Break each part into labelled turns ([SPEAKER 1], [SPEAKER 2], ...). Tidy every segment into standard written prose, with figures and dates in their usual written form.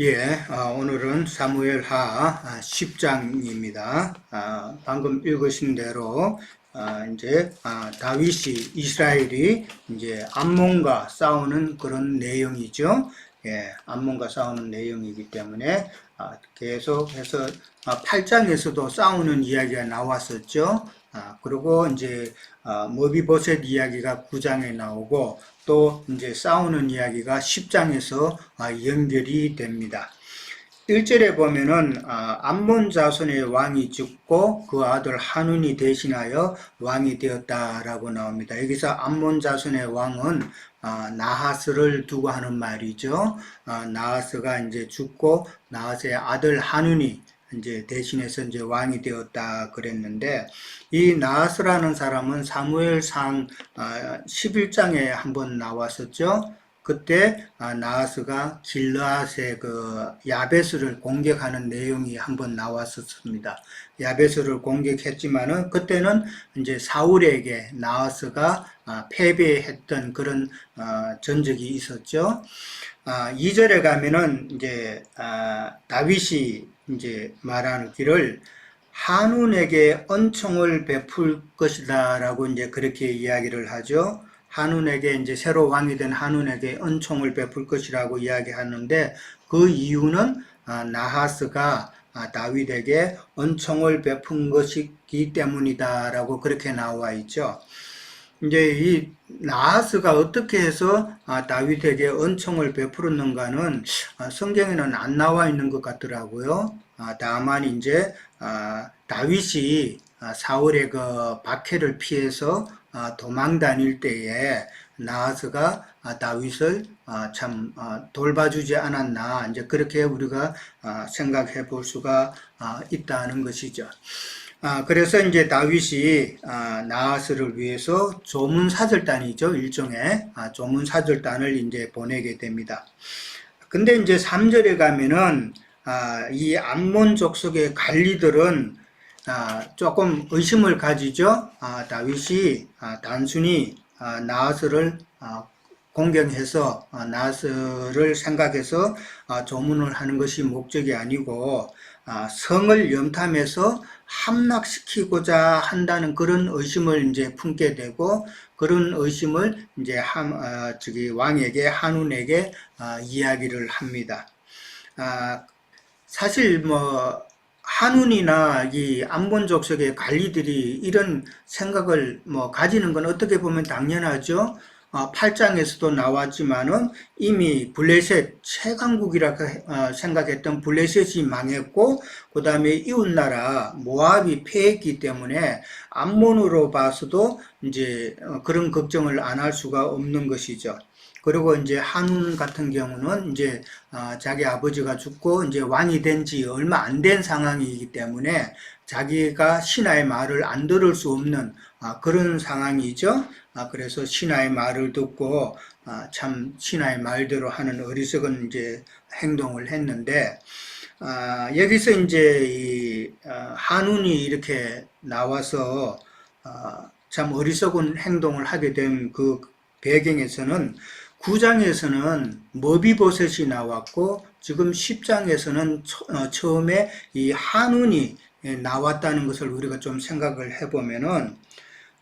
[SPEAKER 1] 예, 오늘은 사무엘하 10장입니다. 방금 읽으신 대로 이제 다윗이 이스라엘이 이제 암몬과 싸우는 그런 내용이죠. 예, 암몬과 싸우는 내용이기 때문에 계속해서 8장에서도 싸우는 이야기가 나왔었죠. 그리고 이제 머비보셋 이야기가 9장에 나오고 또 이제 싸우는 이야기가 10장에서 연결이 됩니다. 1절에 보면은 암몬 자손의 왕이 죽고 그 아들 한운이 대신하여 왕이 되었다라고 나옵니다. 여기서 암몬 자손의 왕은 나하스를 두고 하는 말이죠. 나하스가 이제 죽고 나하스의 아들 한운이 이제 대신해서 이제 왕이 되었다 그랬는데, 이 나하스라는 사람은 사무엘상 11장에 한번 나왔었죠. 그때 나하스가 길르앗의 그 야베스를 공격하는 내용이 한번 나왔었습니다. 야베스를 공격했지만은 그때는 이제 사울에게 나하스가 패배했던 그런 전적이 있었죠. 2절에 가면은 이제 다윗이 이제 말하는 길을 한운에게恩총을 베풀 것이다 라고 이제 그렇게 이야기를 하죠. 한운에게 이제 새로 왕이 된 한운에게恩총을 베풀 것이라고 이야기하는데, 그 이유는 나하스가 다윗에게恩총을 베푼 것이기 때문이다라고 그렇게 나와 있죠. 이제 이 나하스가 어떻게 해서 다윗에게恩총을 베풀었는가는 성경에는 안 나와 있는 것 같더라고요. 다만 이제 다윗이 사울의 그 박해를 피해서 도망 다닐 때에 나하스가 다윗을 참 돌봐주지 않았나, 이제 그렇게 우리가 생각해 볼 수가 있다는 것이죠. 그래서 이제 다윗이 나하스를 위해서 조문사절단이죠. 일종의 조문사절단을 이제 보내게 됩니다. 근데 이제 3절에 가면은 이 암몬 족속의 관리들은 조금 의심을 가지죠. 다윗이 단순히 나하스를 공경해서 나하스를 생각해서 조문을 하는 것이 목적이 아니고 성을 염탐해서 함락시키고자 한다는 그런 의심을 이제 품게 되고, 그런 의심을 이제 왕에게, 한운에게 이야기를 합니다. 사실 뭐 한운이나 이 암몬 족속의 관리들이 이런 생각을 뭐 가지는 건 어떻게 보면 당연하죠. 8장에서도 나왔지만은 이미 블레셋 최강국이라고 생각했던 블레셋이 망했고, 그 다음에 이웃나라 모압이 패했기 때문에 암몬으로 봐서도 이제 그런 걱정을 안 할 수가 없는 것이죠. 그리고 이제 한운 같은 경우는 이제 자기 아버지가 죽고 이제 왕이 된 지 얼마 안 된 상황이기 때문에 자기가 신하의 말을 안 들을 수 없는 그런 상황이죠. 그래서 신하의 말을 듣고 참 신하의 말대로 하는 어리석은 이제 행동을 했는데, 여기서 이제 이 한운이 이렇게 나와서 참 어리석은 행동을 하게 된 그 배경에서는 9장에서는 머비보셋이 나왔고, 지금 10장에서는 처음에 이 한운이 나왔다는 것을 우리가 좀 생각을 해보면은,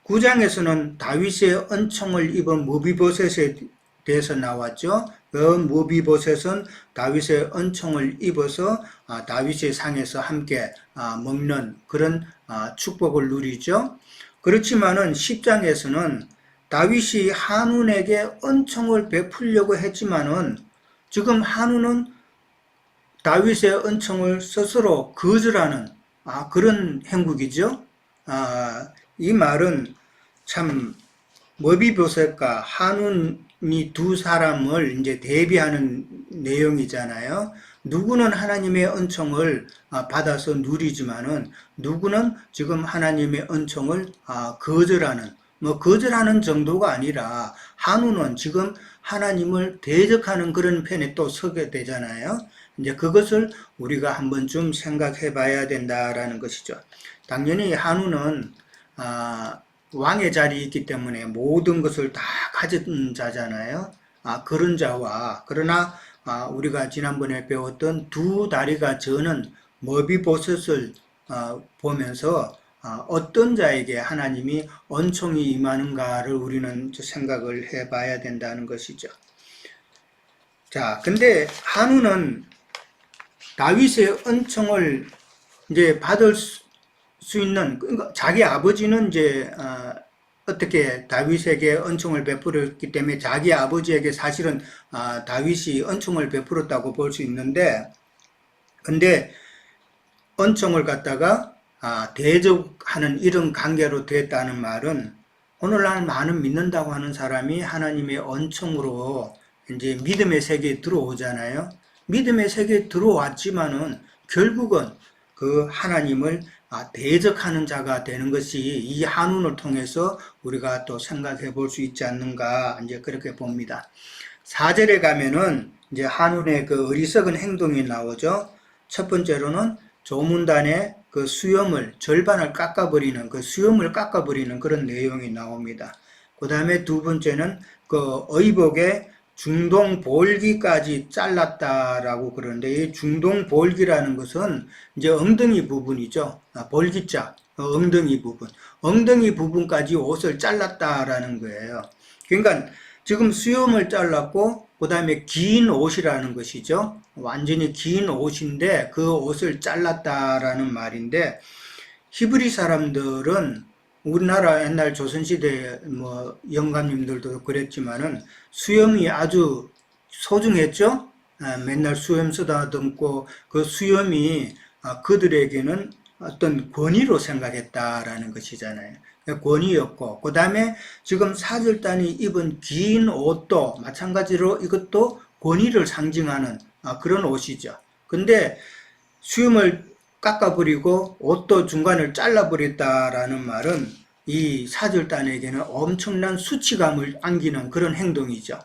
[SPEAKER 1] 9장에서는 다윗의恩총을 입은 머비보셋에 대해서 나왔죠. 그 머비보셋은 다윗의恩총을 입어서 다윗의 상에서 함께 먹는 그런 축복을 누리죠. 그렇지만은 10장에서는 다윗이 한운에게恩총을 베풀려고 했지만은 지금 한운은 다윗의恩총을 스스로 거절하는 그런 행국이죠. 이 말은 참 머비보셋과 한운이 두 사람을 이제 대비하는 내용이잖아요. 누구는 하나님의恩총을 받아서 누리지만은 누구는 지금 하나님의恩총을 거절하는, 뭐 거절하는 정도가 아니라 한운은 지금 하나님을 대적하는 그런 편에 또 서게 되잖아요. 이제 그것을 우리가 한번쯤 생각해 봐야 된다라는 것이죠. 당연히 한운은 왕의 자리에 있기 때문에 모든 것을 다 가진 자잖아요. 그런 자와, 그러나 우리가 지난번에 배웠던 두 다리가 저는 머비보셋을 보면서 어떤 자에게 하나님이恩총이 임하는가를 우리는 생각을 해봐야 된다는 것이죠. 자, 근데 한우는 다윗의恩총을 이제 받을 수 있는, 그러니까 자기 아버지는 이제 어떻게 다윗에게恩총을 베풀었기 때문에 자기 아버지에게 사실은 다윗이恩총을 베풀었다고 볼 수 있는데, 근데恩총을 갖다가 대적하는 이런 관계로 됐다는 말은, 오늘날 많은 믿는다고 하는 사람이 하나님의恩총으로 이제 믿음의 세계에 들어오잖아요. 믿음의 세계에 들어왔지만은 결국은 그 하나님을 대적하는 자가 되는 것이 이 한운을 통해서 우리가 또 생각해 볼 수 있지 않는가, 이제 그렇게 봅니다. 4절에 가면은 이제 한운의 그 어리석은 행동이 나오죠. 첫 번째로는 조문단의 그 수염을 절반을 깎아버리는, 그 수염을 깎아버리는 그런 내용이 나옵니다. 그 다음에 두 번째는 그 의복의 중동 볼기까지 잘랐다라고 그러는데, 이 중동 볼기라는 것은 이제 엉덩이 부분이죠. 볼기자, 엉덩이 부분. 엉덩이 부분까지 옷을 잘랐다라는 거예요. 그러니까 지금 수염을 잘랐고, 그 다음에 긴 옷이라는 것이죠. 완전히 긴 옷인데 그 옷을 잘랐다라는 말인데, 히브리 사람들은 우리나라 옛날 조선시대 뭐 영감님들도 그랬지만은 수염이 아주 소중했죠. 맨날 수염 쓰다듬고 그 수염이 그들에게는 어떤 권위로 생각했다라는 것이잖아요. 권위였고, 그 다음에 지금 사절단이 입은 긴 옷도 마찬가지로 이것도 권위를 상징하는 그런 옷이죠. 근데 수염을 깎아버리고 옷도 중간을 잘라버렸다라는 말은 이 사절단에게는 엄청난 수치감을 안기는 그런 행동이죠.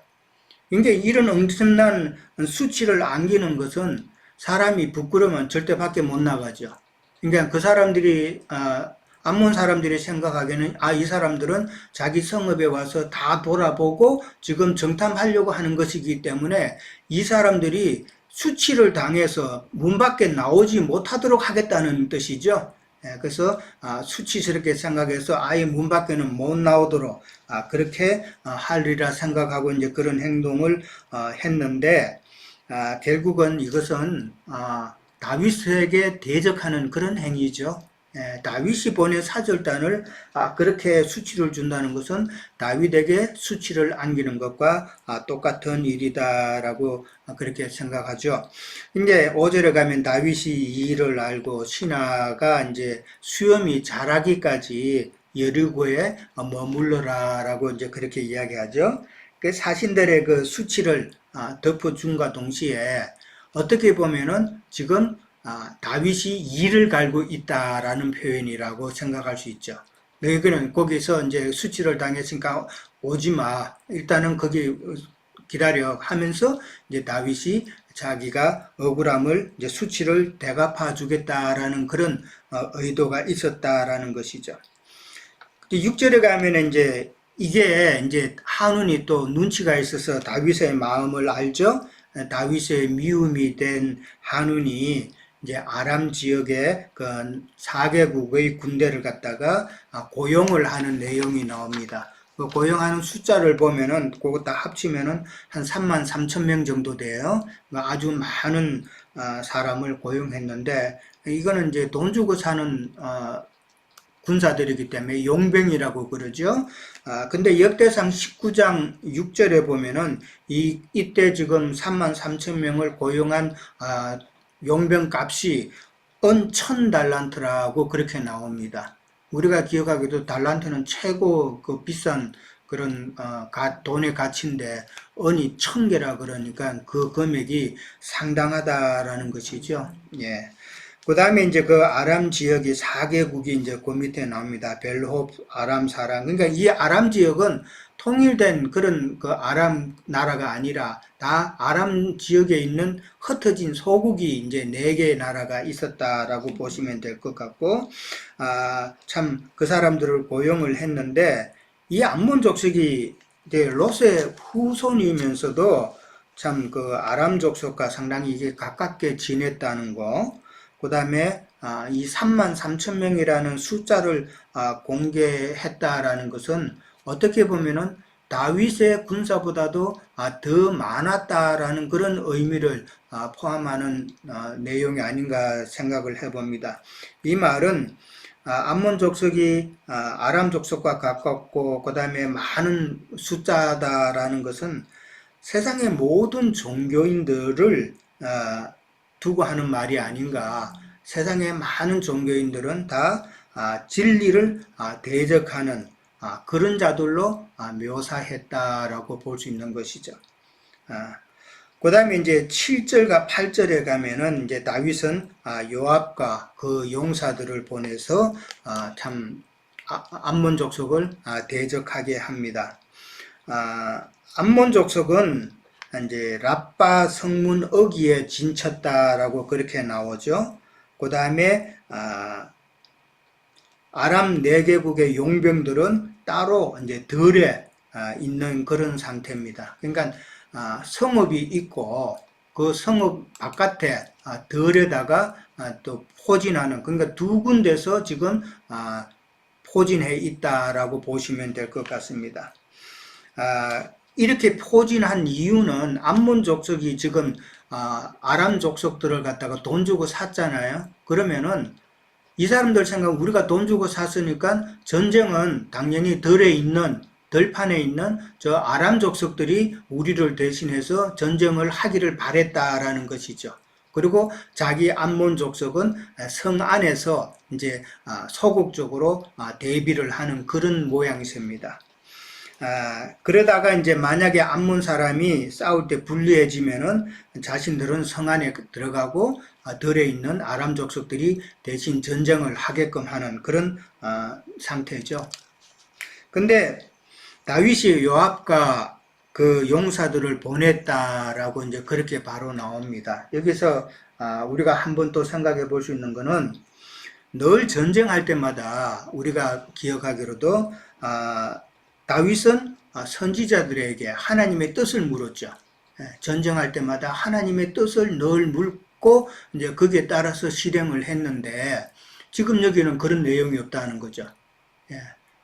[SPEAKER 1] 그러니까 이런 엄청난 수치를 안기는 것은 사람이 부끄러우면 절대 밖에 못 나가죠. 그러니까 그 사람들이 암몬 사람들이 생각하기에는 이 사람들은 자기 성읍에 와서 다 돌아보고 지금 정탐하려고 하는 것이기 때문에 이 사람들이 수치를 당해서 문 밖에 나오지 못하도록 하겠다는 뜻이죠. 그래서 수치스럽게 생각해서 아예 문 밖에는 못 나오도록 그렇게 하리라 생각하고 이제 그런 행동을 했는데, 결국은 이것은 다윗에게 대적하는 그런 행위죠. 다윗이 보낸 사절단을 그렇게 수치를 준다는 것은 다윗에게 수치를 안기는 것과 똑같은 일이다라고 그렇게 생각하죠. 이제 5절에 가면 다윗이 이 일을 알고 신하가 이제 수염이 자라기까지 여리고에 머물러라라고 이제 그렇게 이야기하죠. 그 사신들의 그 수치를 덮어준과 동시에 어떻게 보면은 지금 다윗이 이를 갈고 있다라는 표현이라고 생각할 수 있죠. 너희는 거기서 이제 수치를 당했으니까 오지 마. 일단은 거기 기다려 하면서 이제 다윗이 자기가 억울함을 이제 수치를 대갚아 주겠다라는 그런 의도가 있었다라는 것이죠. 6절에 가면 이제 이게 이제 한운이 또 눈치가 있어서 다윗의 마음을 알죠. 다윗의 미움이 된 한운이 이제 아람 지역의 그 4개국의 군대를 갖다가 고용을 하는 내용이 나옵니다. 그 고용하는 숫자를 보면은 그거 다 합치면은 한 33,000명 정도 돼요. 아주 많은 사람을 고용했는데, 이거는 이제 돈 주고 사는 군사들이기 때문에 용병이라고 그러죠. 근데 역대상 19장 6절에 보면은 이때 지금 33,000명을 고용한 용병 값이 은 1000달란트라고 그렇게 나옵니다. 우리가 기억하기도 달란트는 최고 그 비싼 그런 돈의 가치인데 은이 1000개라 그러니까 그 금액이 상당하다라는 것이죠. 예. 그 다음에 이제 그 아람 지역이 4개국이 이제 그 밑에 나옵니다. 벨홉, 아람, 사람. 그러니까 이 아람 지역은 통일된 그런 그 아람 나라가 아니라 다 아람 지역에 있는 흩어진 소국이 이제 4개의 나라가 있었다라고 보시면 될 것 같고, 참 그 사람들을 고용을 했는데, 이 암몬 족속이 이제 롯의 후손이면서도 참 그 아람 족속과 상당히 이게 가깝게 지냈다는 거, 그 다음에 이 3만 3천 명이라는 숫자를 공개했다라는 것은 어떻게 보면은 다윗의 군사보다도 더 많았다라는 그런 의미를 포함하는 내용이 아닌가 생각을 해봅니다. 이 말은 암몬 족속이 아람 족속과 가깝고 그 다음에 많은 숫자다라는 것은 세상의 모든 종교인들을 두고 하는 말이 아닌가. 세상의 많은 종교인들은 다 진리를 대적하는 그런 자들로 묘사했다라고 볼 수 있는 것이죠. 그 다음에 이제 7절과 8절에 가면은 이제 다윗은 요압과 그 용사들을 보내서 참 암몬 족속을 대적하게 합니다. 암몬 족속은 이제 랍바 성문 어귀에 진쳤다라고 그렇게 나오죠. 그 다음에 아람 네개국의 용병들은 따로 이제 덜에 있는 그런 상태입니다. 그러니까 성읍이 있고 그 성읍 바깥에 덜에다가 또 포진하는, 그러니까 두 군데서 지금 포진해 있다라고 보시면 될 것 같습니다. 이렇게 포진한 이유는 암몬 족속이 지금 아람 족속들을 갖다가 돈 주고 샀잖아요. 그러면은 이 사람들 생각, 우리가 돈 주고 샀으니까 전쟁은 당연히 덜판에 있는 저 아람 족속들이 우리를 대신해서 전쟁을 하기를 바랬다라는 것이죠. 그리고 자기 암몬 족속은 성 안에서 이제 소극적으로 대비를 하는 그런 모양새입니다. 그러다가 이제 만약에 암몬 사람이 싸울 때 불리해지면은 자신들은 성 안에 들어가고 덜에 있는 아람 족속들이 대신 전쟁을 하게끔 하는 그런 상태죠. 근데 다윗이 요압과 그 용사들을 보냈다라고 이제 그렇게 바로 나옵니다. 여기서 우리가 한번 또 생각해 볼 수 있는 거는 늘 전쟁할 때마다 우리가 기억하기로도 다윗은 선지자들에게 하나님의 뜻을 물었죠. 전쟁할 때마다 하나님의 뜻을 늘 묻고 이제 거기에 따라서 실행을 했는데 지금 여기는 그런 내용이 없다는 거죠.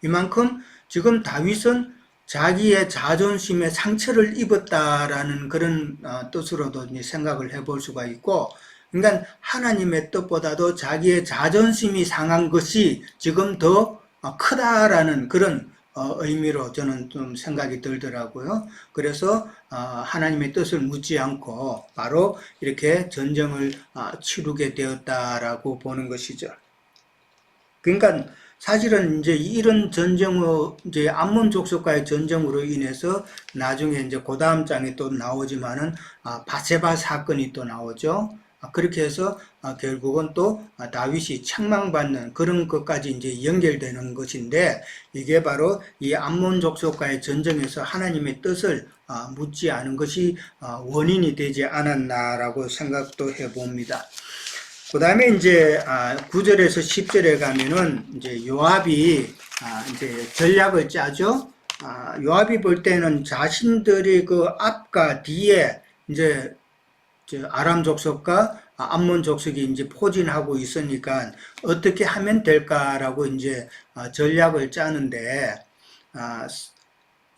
[SPEAKER 1] 이만큼 지금 다윗은 자기의 자존심에 상처를 입었다라는 그런 뜻으로도 생각을 해볼 수가 있고, 그러니까 하나님의 뜻보다도 자기의 자존심이 상한 것이 지금 더 크다라는 그런 의미로 저는 좀 생각이 들더라고요. 그래서 하나님의 뜻을 묻지 않고 바로 이렇게 전쟁을 치르게 되었다라고 보는 것이죠. 그러니까 사실은 이제 이런 전쟁으로, 이제 암몬 족속과의 전쟁으로 인해서 나중에 이제 그 다음 장에 또 나오지만은 바세바 사건이 또 나오죠. 그렇게 해서 결국은 또 다윗이 책망받는 그런 것까지 이제 연결되는 것인데, 이게 바로 이 암몬 족속과의 전쟁에서 하나님의 뜻을 묻지 않은 것이 원인이 되지 않았나라고 생각도 해봅니다. 그 다음에 이제 9절에서 10절에 가면은 이제 요압이 이제 전략을 짜죠. 요압이 볼 때는 자신들이 그 앞과 뒤에 이제 아람 족속과 암몬 족속이 이제 포진하고 있으니까 어떻게 하면 될까라고 이제 전략을 짜는데,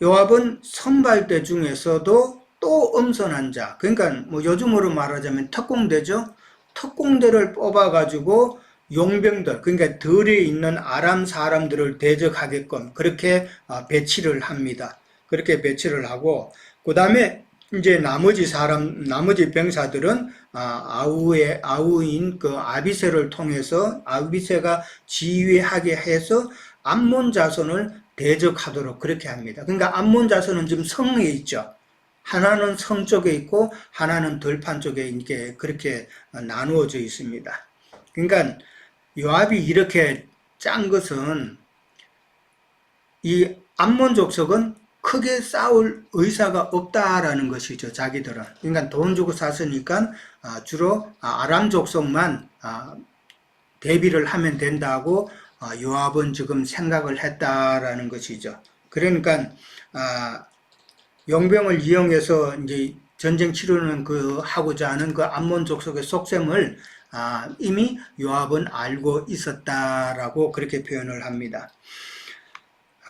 [SPEAKER 1] 요압은 선발대 중에서도 또 엄선한 자, 그러니까 뭐 요즘으로 말하자면 특공대죠. 특공대를 뽑아가지고 용병들, 그러니까 덜에 있는 아람 사람들을 대적하게끔 그렇게 배치를 합니다. 그렇게 배치를 하고, 그 다음에 이제 나머지 병사들은 아우인 그 아비새를 통해서 아비새가 지휘하게 해서 암몬 자손을 대적하도록 그렇게 합니다. 그러니까 암몬 자손은 지금 성에 있죠. 하나는 성 쪽에 있고 하나는 들판 쪽에 이렇게 그렇게 나누어져 있습니다. 그러니까 요압이 이렇게 짠 것은 이 암몬 족속은 크게 싸울 의사가 없다라는 것이죠. 자기들은. 그러니까 돈 주고 샀으니까 주로 아람 족속만 대비를 하면 된다고 요압은 지금 생각을 했다라는 것이죠. 그러니까 용병을 이용해서 이제 전쟁 치르는 하고자 하는 그 암몬 족속의 속셈을 이미 요압은 알고 있었다라고 그렇게 표현을 합니다.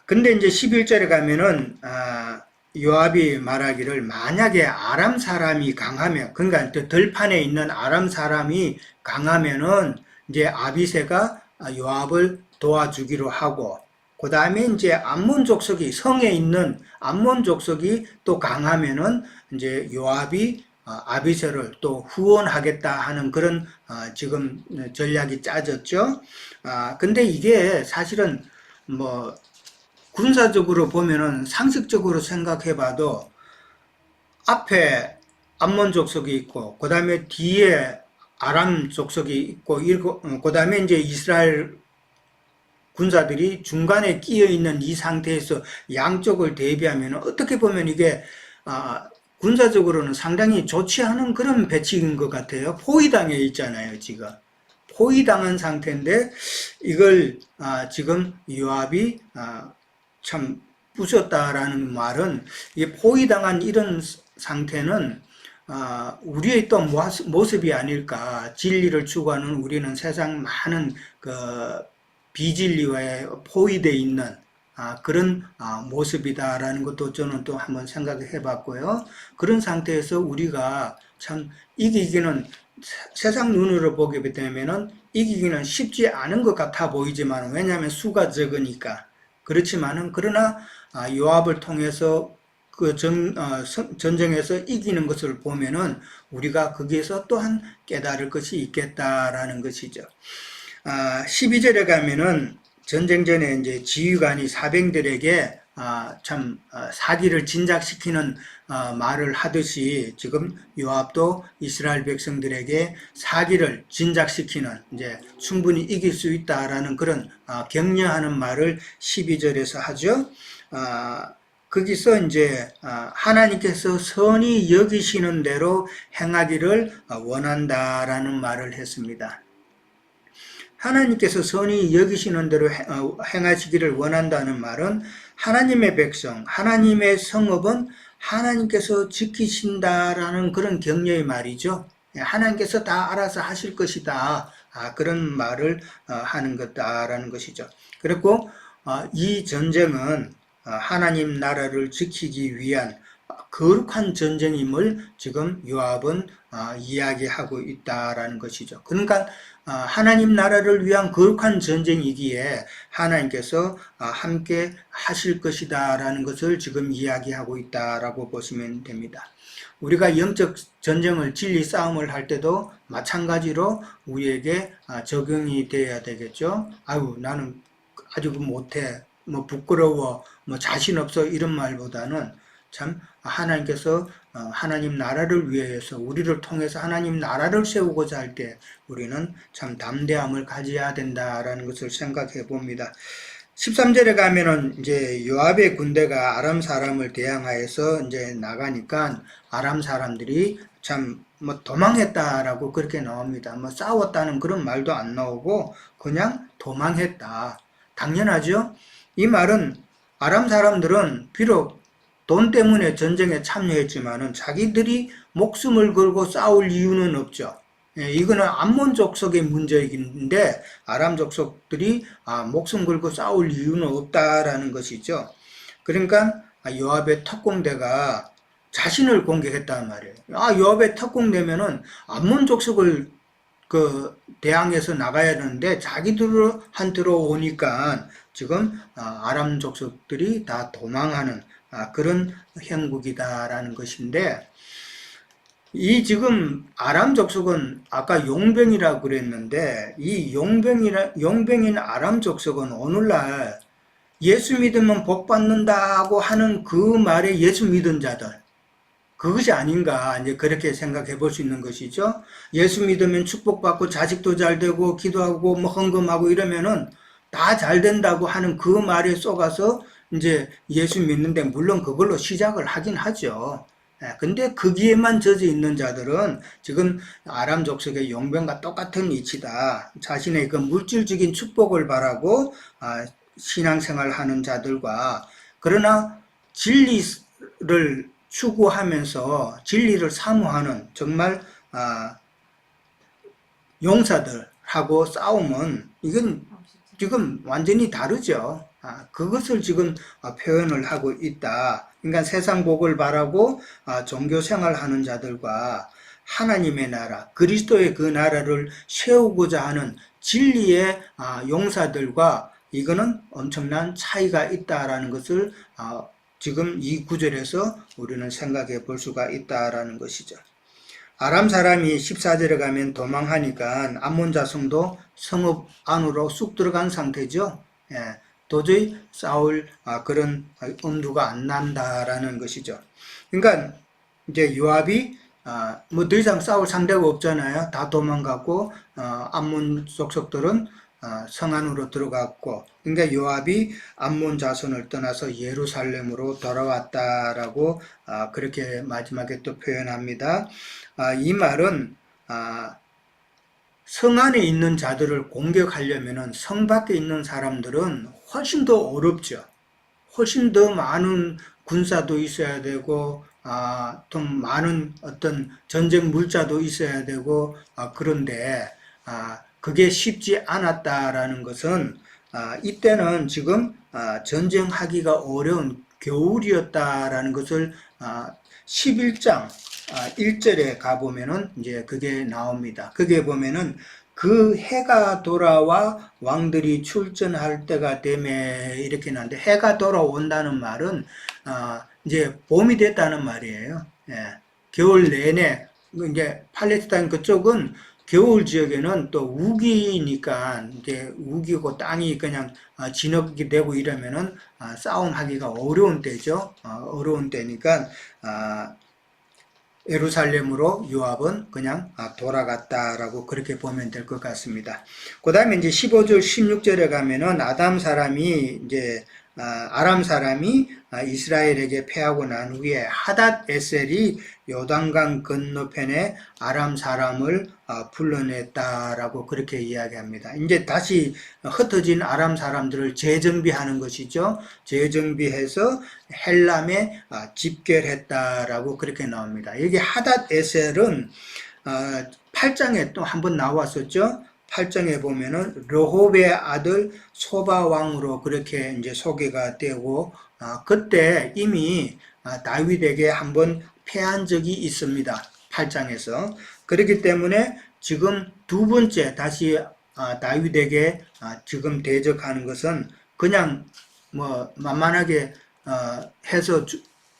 [SPEAKER 1] 근데 이제 11절에 가면은 요압이 말하기를 만약에 아람 사람이 강하면, 그러니까 들판에 있는 아람 사람이 강하면은 이제 아비새가 요압을 도와주기로 하고, 그 다음에 이제 암몬 족속이, 성에 있는 암몬 족속이 또 강하면은 이제 요압이 아비새를 또 후원하겠다 하는 그런 지금 전략이 짜졌죠. 근데 이게 사실은 뭐 군사적으로 보면은 상식적으로 생각해 봐도 앞에 암몬 족속이 있고 그 다음에 뒤에 아람 족속이 있고 그 다음에 이제 이스라엘 군사들이 중간에 끼어 있는 이 상태에서 양쪽을 대비하면 어떻게 보면 이게 군사적으로는 상당히 좋지 않은 그런 배치인 것 같아요. 포위당해 있잖아요, 지금. 포위당한 상태인데 이걸 지금 요압이 참 부셨다라는 말은, 이 포위당한 이런 상태는 우리의 또 모습이 아닐까. 진리를 추구하는 우리는 세상 많은 그 비진리와에 포위되어 있는 그런 모습이다라는 것도 저는 또 한번 생각해 봤고요. 그런 상태에서 우리가 참 이기기는, 세상 눈으로 보게 되면은 이기기는 쉽지 않은 것 같아 보이지만, 왜냐하면 수가 적으니까. 그렇지만은, 그러나 요압을 통해서 그 전쟁에서 이기는 것을 보면은 우리가 거기에서 또한 깨달을 것이 있겠다라는 것이죠. 12절에 가면은 전쟁 전에 이제 지휘관이 사병들에게 참 사기를 진작시키는 말을 하듯이, 지금 요압도 이스라엘 백성들에게 사기를 진작시키는, 이제 충분히 이길 수 있다라는 그런 격려하는 말을 12절에서 하죠. 거기서 이제 하나님께서 선히 여기시는 대로 행하기를 원한다라는 말을 했습니다. 하나님께서 선히 여기시는 대로 행하시기를 원한다는 말은, 하나님의 백성, 하나님의 성읍은 하나님께서 지키신다라는 그런 격려의 말이죠. 하나님께서 다 알아서 하실 것이다. 그런 말을 하는 것다라는 것이죠. 그리고 이 전쟁은 하나님 나라를 지키기 위한 거룩한 전쟁임을 지금 요압은 이야기하고 있다라는 것이죠. 그러니까 하나님 나라를 위한 거룩한 전쟁이기에 하나님께서 함께 하실 것이다 라는 것을 지금 이야기하고 있다라고 보시면 됩니다. 우리가 영적 전쟁을, 진리 싸움을 할 때도 마찬가지로 우리에게 적용이 되어야 되겠죠. 아유, 나는 아주 못해, 뭐 부끄러워, 뭐 자신 없어, 이런 말보다는 참 하나님께서 하나님 나라를 위해서, 우리를 통해서 하나님 나라를 세우고자 할 때 우리는 참 담대함을 가져야 된다라는 것을 생각해 봅니다. 13절에 가면은 이제 요압의 군대가 아람 사람을 대항하여서 이제 나가니까 아람 사람들이 참 뭐 도망했다라고 그렇게 나옵니다. 뭐 싸웠다는 그런 말도 안 나오고 그냥 도망했다. 당연하죠. 이 말은 아람 사람들은 비록 돈 때문에 전쟁에 참여했지만은 자기들이 목숨을 걸고 싸울 이유는 없죠. 이거는 암몬 족속의 문제인데 아람 족속들이 목숨 걸고 싸울 이유는 없다라는 것이죠. 그러니까 요압의 특공대가 자신을 공격했단 말이에요. 요압의 특공대면은 암몬 족속을 대항해서 나가야 되는데 자기들한테로 오니까 지금 아람 족속들이 다 도망하는 그런 형국이다라는 것인데, 이 지금 아람 족속은 아까 용병이라고 그랬는데, 이 용병인 아람 족속은 오늘날 예수 믿으면 복 받는다고 하는 그 말에 예수 믿은 자들, 그것이 아닌가, 이제 그렇게 생각해 볼 수 있는 것이죠. 예수 믿으면 축복받고 자식도 잘 되고 기도하고 뭐 헌금하고 이러면은 다 잘 된다고 하는 그 말에 속아서 이제 예수 믿는데, 물론 그걸로 시작을 하긴 하죠. 근데 거기에만 젖어 있는 자들은 지금 아람 족속의 용병과 똑같은 위치다. 자신의 그 물질적인 축복을 바라고 신앙생활 하는 자들과, 그러나 진리를 추구하면서 진리를 사모하는 정말 용사들하고 싸움은 이건 지금 완전히 다르죠. 그것을 지금 표현을 하고 있다. 그러니까 세상 복을 바라고 종교 생활하는 자들과 하나님의 나라, 그리스도의 그 나라를 세우고자 하는 진리의 용사들과 이거는 엄청난 차이가 있다라는 것을 지금 이 구절에서 우리는 생각해 볼 수가 있다라는 것이죠. 아람 사람이 14절에 가면 도망하니까 암몬 자손도 성읍 안으로 쑥 들어간 상태죠. 도저히 싸울 그런 엄두가 안 난다라는 것이죠. 그러니까 이제 요압이 뭐 더 이상 싸울 상대가 없잖아요. 다 도망갔고 암몬 족속들은 성 안으로 들어갔고, 그러니까 요압이 암몬 자손을 떠나서 예루살렘으로 돌아왔다라고 그렇게 마지막에 또 표현합니다. 이 말은 성 안에 있는 자들을 공격하려면은 성 밖에 있는 사람들은 훨씬 더 어렵죠. 훨씬 더 많은 군사도 있어야 되고 좀 많은 어떤 전쟁 물자도 있어야 되고 그런데 그게 쉽지 않았다라는 것은 이때는 지금 전쟁하기가 어려운 겨울이었다라는 것을 11장 1절에 가보면은 이제 그게 나옵니다. 그게 보면은 그 해가 돌아와 왕들이 출전할 때가 되면 이렇게 나는데, 해가 돌아온다는 말은 이제 봄이 됐다는 말이에요. 겨울 내내 이제 팔레스타인 그쪽은 겨울 지역에는 또 우기니까 이제 우기고 땅이 그냥 진흙이 되고 이러면은 싸움하기가 어려운 때죠. 어려운 때니까 예루살렘으로 요압은 그냥 돌아갔다라고 그렇게 보면 될 것 같습니다. 그 다음에 이제 15절, 16절에 가면은 아람 사람이 이스라엘에게 패하고 난 후에 하닷 에셀이 요단강 건너편에 아람 사람을 불러냈다라고 그렇게 이야기합니다. 이제 다시 흩어진 아람 사람들을 재정비하는 것이죠. 재정비해서 헬람에 집결했다라고 그렇게 나옵니다. 여기 하닷 에셀은 8장에 또 한번 나왔었죠. 8장에 보면은 르홉의 아들 소바 왕으로 그렇게 이제 소개가 되고 그때 이미 다윗에게 한번 패한 적이 있습니다. 8장에서. 그렇기 때문에 지금 두 번째 다시 다윗에게 지금 대적하는 것은 그냥 뭐 만만하게 해서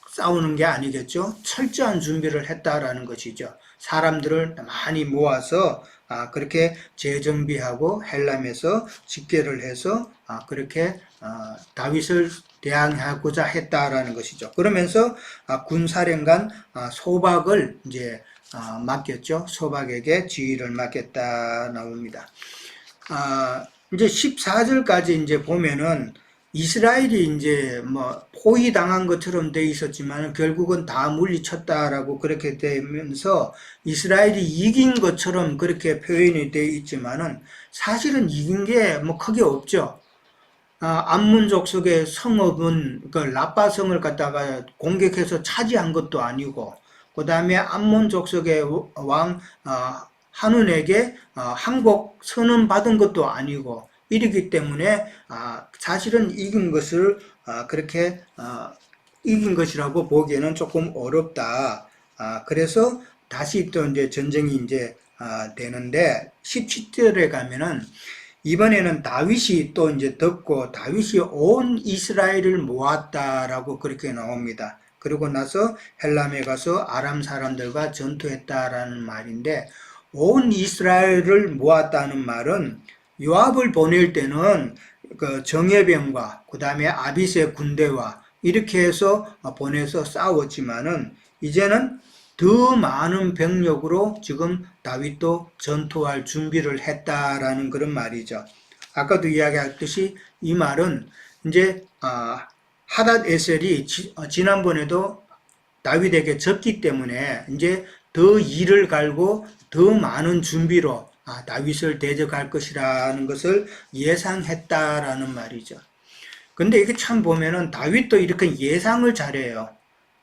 [SPEAKER 1] 싸우는 게 아니겠죠. 철저한 준비를 했다라는 것이죠. 사람들을 많이 모아서 그렇게 재정비하고 헬람에서 집결을 해서 그렇게 다윗을 대항하고자 했다라는 것이죠. 그러면서 군사령관 소박을 이제 맡겼죠. 소박에게 지휘를 맡겼다 나옵니다. 이제 14절까지 이제 보면은 이스라엘이 이제 뭐 포위당한 것처럼 돼 있었지만 결국은 다 물리쳤다라고 그렇게 되면서 이스라엘이 이긴 것처럼 그렇게 표현이 되어 있지만은 사실은 이긴 게 뭐 크게 없죠. 암몬 족속의 성읍은 그 라빠성을 갖다가 공격해서 차지한 것도 아니고, 그 다음에 암몬 족속의 왕 한운에게 항복 선언 받은 것도 아니고, 이러기 때문에 사실은 이긴 것을 그렇게 이긴 것이라고 보기에는 조금 어렵다. 그래서 다시 또 이제 전쟁이 이제 되는데 17절에 가면은 이번에는 다윗이 또 이제 듣고 다윗이 온 이스라엘을 모았다라고 그렇게 나옵니다. 그러고 나서 헬람에 가서 아람 사람들과 전투했다라는 말인데, 온 이스라엘을 모았다는 말은 요압을 보낼 때는 그 정예병과 그 다음에 아빗의 군대와 이렇게 해서 보내서 싸웠지만은 이제는 더 많은 병력으로 지금 다윗도 전투할 준비를 했다라는 그런 말이죠. 아까도 이야기했듯이 이 말은 이제 하닷 에셀이 지난번에도 다윗에게 졌기 때문에 이제 더 이를 갈고 더 많은 준비로 다윗을 대적할 것이라는 것을 예상했다라는 말이죠. 근데 이게 참 보면은 다윗도 이렇게 예상을 잘해요.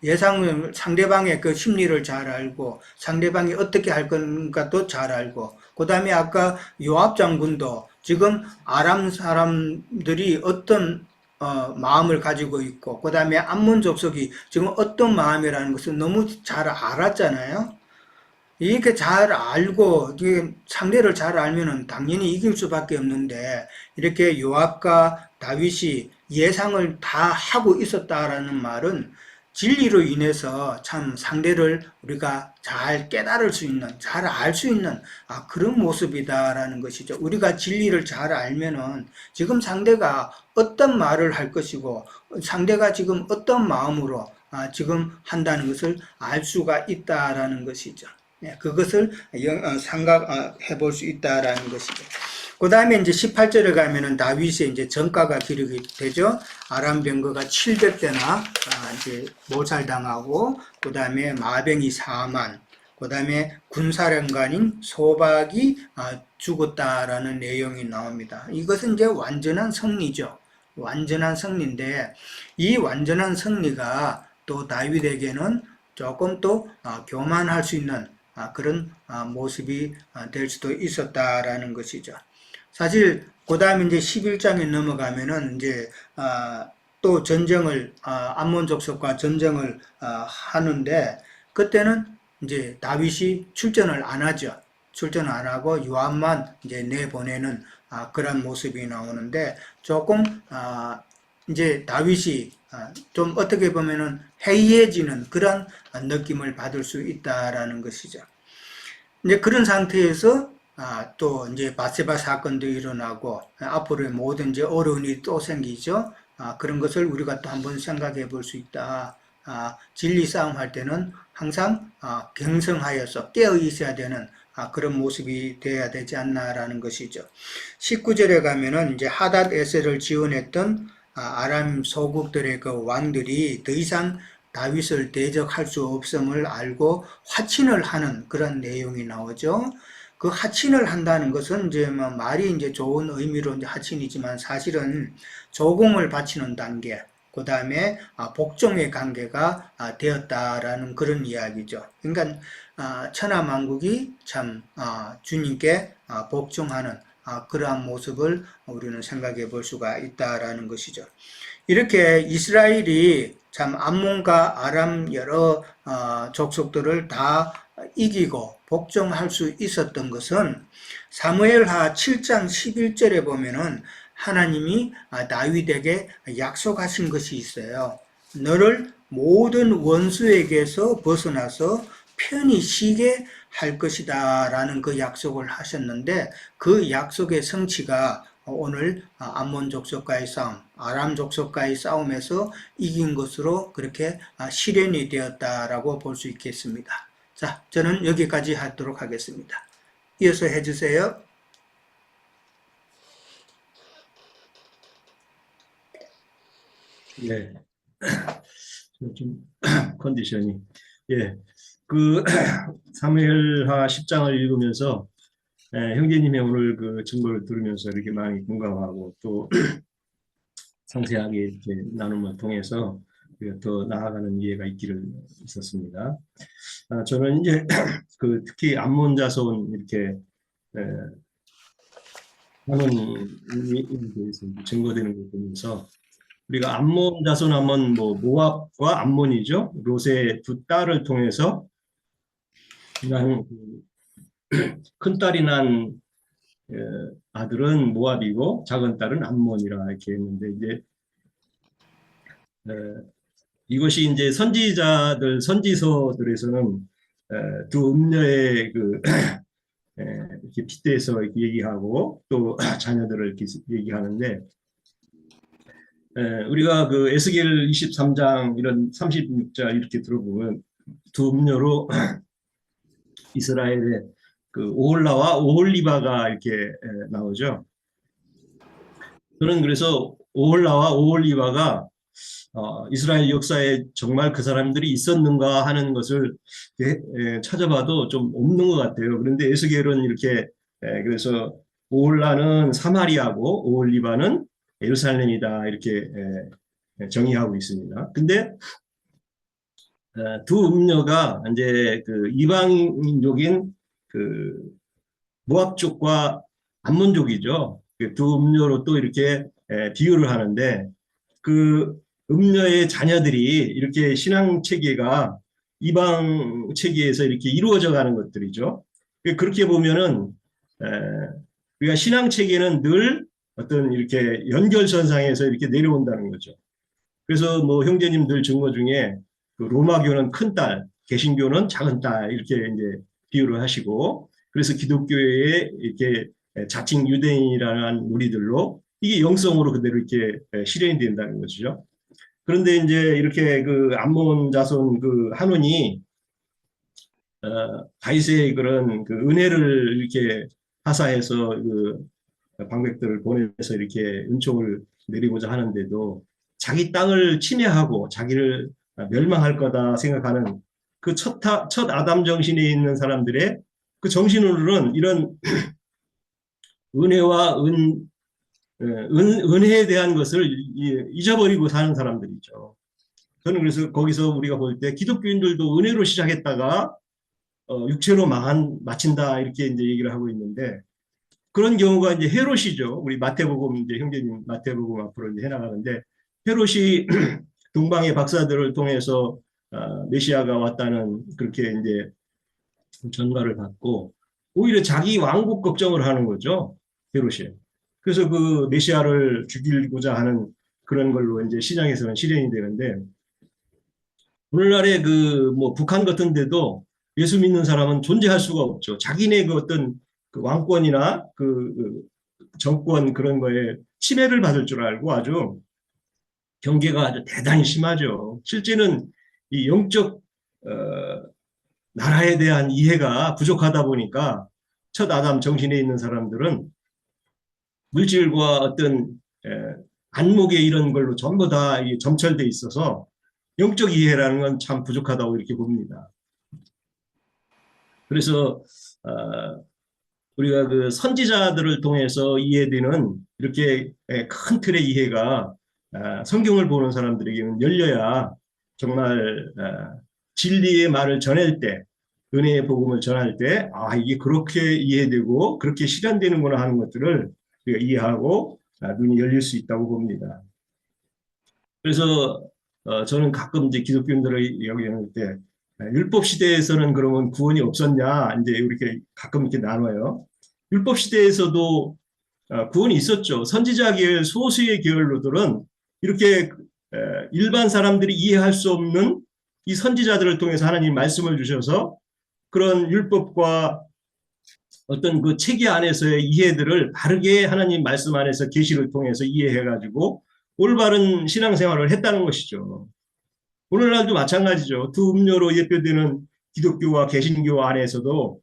[SPEAKER 1] 예상을 상대방의 그 심리를 잘 알고 상대방이 어떻게 할 건가도 잘 알고 그다음에 아까 요압 장군도 지금 아람 사람들이 어떤 마음을 가지고 있고 그다음에 암몬 족속이 지금 어떤 마음이라는 것을 너무 잘 알았잖아요. 이렇게 잘 알고 이게 상대를 잘 알면은 당연히 이길 수밖에 없는데 이렇게 요압과 다윗이 예상을 다 하고 있었다라는 말은 진리로 인해서 참 상대를 우리가 잘 깨달을 수 있는, 잘 알 수 있는 그런 모습이다라는 것이죠. 우리가 진리를 잘 알면은 지금 상대가 어떤 말을 할 것이고 상대가 지금 어떤 마음으로 지금 한다는 것을 알 수가 있다라는 것이죠. 그것을 생각해 볼 수 있다라는 것이죠. 그 다음에 이제 18절에 가면은 다윗의 이제 전가가 기록이 되죠. 아람 병거가 700대나 이제 몰살당하고, 그 다음에 마병이 4만, 그 다음에 군사령관인 소박이 죽었다라는 내용이 나옵니다. 이것은 이제 완전한 승리죠. 완전한 승리인데, 이 완전한 승리가 또 다윗에게는 조금 또 교만할 수 있는 그런 모습이 될 수도 있었다라는 것이죠. 사실 그 다음에 이제 11장에 넘어가면은 이제 또 전쟁을 암몬 족속과 전쟁을 하는데 그때는 이제 다윗이 출전을 안 하죠. 출전을 안 하고 요압만 이제 내보내는 그런 모습이 나오는데 조금 이제 다윗이 좀 어떻게 보면은 해이해지는 그런 느낌을 받을 수 있다라는 것이죠. 이제 그런 상태에서 또 이제 바세바 사건도 일어나고 앞으로의 모든 이제 어려운 일이 또 생기죠. 그런 것을 우리가 또 한번 생각해 볼 수 있다. 진리 싸움 할 때는 항상 경성하여서 깨어 있어야 되는 그런 모습이 되어야 되지 않나라는 것이죠. 19절에 가면은 이제 하닷 에셀을 지원했던 아람 소국들의 그 왕들이 더 이상 다윗을 대적할 수 없음을 알고 화친을 하는 그런 내용이 나오죠. 그 하친을 한다는 것은 이제 뭐 말이 이제 좋은 의미로 이제 하친이지만 사실은 조공을 바치는 단계, 그 다음에 복종의 관계가 되었다라는 그런 이야기죠. 그러니까 천하만국이 참 주님께 복종하는 그러한 모습을 우리는 생각해 볼 수가 있다라는 것이죠. 이렇게 이스라엘이 참 암몬과 아람 여러 족속들을 다 이기고 복종할 수 있었던 것은 사무엘하 7장 11절에 보면은 하나님이 다윗에게 약속하신 것이 있어요. 너를 모든 원수에게서 벗어나서 편히 쉬게 할 것이다 라는 그 약속을 하셨는데 그 약속의 성취가 오늘 암몬 족속과의 싸움, 아람 족속과의 싸움에서 이긴 것으로 그렇게 실현이 되었다라고 볼 수 있겠습니다. 자, 저는 여기까지 하도록 하겠습니다. 이어서 해주세요.
[SPEAKER 2] 네. 좀 컨디션이 그 사무엘하 10장을 읽으면서 형제님의 오늘 그 증거를 들으면서 이렇게 많이 공감하고 또 상세하게 이렇게 나눔을 통해서 더 나아가는 이해가 있었습니다. 저는 이제 그 특히 암몬 자손 이렇게 하는 일에 대해서 증거되는 걸 보면서 우리가 암몬 자손 하면 뭐 모압과 암몬이죠. 롯의 두 딸을 통해서 큰 딸이 난 아들은 모압이고 작은 딸은 암몬이라 이렇게 했는데 이제 이것이 이제 선지자들 선지서들에서는 두 음녀의 그 이렇게 빗대서 이렇게 얘기하고 또 자녀들을 이렇게 얘기하는데 우리가 그 에스겔 23장 이런 36자 이렇게 들어보면 두 음녀로 이스라엘의 그 오홀라와 오홀리바가 이렇게 나오죠. 저는 그래서 오홀라와 오홀리바가 이스라엘 역사에 정말 그 사람들이 있었는가 하는 것을 찾아봐도 좀 없는 것 같아요. 그런데 에스겔은 이렇게 그래서 오홀라는 사마리아고 오홀리바는 예루살렘이다 이렇게 정의하고 있습니다. 근데 두 음녀가 이제 그 이방인족인 그 모압 쪽과 암몬족이죠. 그두 음녀로 또 이렇게 비유를 하는데 그 음녀의 자녀들이 이렇게 신앙 체계가 이방 체계에서 이렇게 이루어져 가는 것들이죠. 그렇게 보면은 에, 우리가 신앙 체계는 늘 어떤 이렇게 연결선상에서 이렇게 내려온다는 거죠. 그래서 뭐 형제님들 증거 중에 그 로마교는 큰 딸, 개신교는 작은 딸 이렇게 이제 비유를 하시고 그래서 기독교에 이렇게 자칭 유대인이라는 우리들로 이게 영성으로 그대로 이렇게 실현이 된다는 것이죠. 그런데 이제 이렇게 그 암몬 자손 그 한원이 다윗의 그런 그 은혜를 이렇게 하사해서 그 방백들을 보내서 이렇게 은총을 내리고자 하는데도 자기 땅을 침해하고 자기를 멸망할 거다 생각하는 그 첫 아담 정신에 있는 사람들의 그 정신으로는 이런 은혜와 은혜에 대한 것을 잊어버리고 사는 사람들이죠. 저는 그래서 거기서 우리가 볼 때 기독교인들도 은혜로 시작했다가 육체로 마친다 이렇게 이제 얘기를 하고 있는데 그런 경우가 이제 헤롯이죠. 우리 마태복음 이제 형제님 마태복음 앞으로 이제 해나가는데 헤롯이 동방의 박사들을 통해서 메시아가 왔다는 그렇게 이제 전가를 받고 오히려 자기 왕국 걱정을 하는 거죠. 헤롯이. 그래서 그 메시아를 죽이고자 하는 그런 걸로 이제 시장에서는 실현이 되는데 오늘날의 그 뭐 북한 같은 데도 예수 믿는 사람은 존재할 수가 없죠. 자기네 그 어떤 그 왕권이나 그 정권 그런 거에 침해를 받을 줄 알고 아주 경계가 아주 대단히 심하죠. 실제는 이 영적 나라에 대한 이해가 부족하다 보니까 첫 아담 정신에 있는 사람들은 물질과 어떤 안목의 이런 걸로 전부 다 점철돼 있어서 영적 이해라는 건 참 부족하다고 이렇게 봅니다. 그래서 우리가 그 선지자들을 통해서 이해되는 이렇게 큰 틀의 이해가 성경을 보는 사람들에게는 열려야 정말 진리의 말을 전할 때 은혜의 복음을 전할 때 이게 그렇게 이해되고 그렇게 실현되는구나 하는 것들을 우리가 이해하고 눈이 열릴 수 있다고 봅니다. 그래서 저는 가끔 이제 기독교인들을 여기할 때 율법 시대에서는 그러면 구원이 없었냐 이제 이렇게 가끔 이렇게 나눠요. 율법 시대에서도 구원이 있었죠. 선지자 계열 소수의 계열로들은 이렇게 일반 사람들이 이해할 수 없는 이 선지자들을 통해서 하나님 말씀을 주셔서 그런 율법과 어떤 그 체계 안에서의 이해들을 바르게 하나님 말씀 안에서 계시를 통해서 이해해가지고 올바른 신앙생활을 했다는 것이죠. 오늘날도 마찬가지죠. 두 음료로 예표되는 기독교와 개신교 안에서도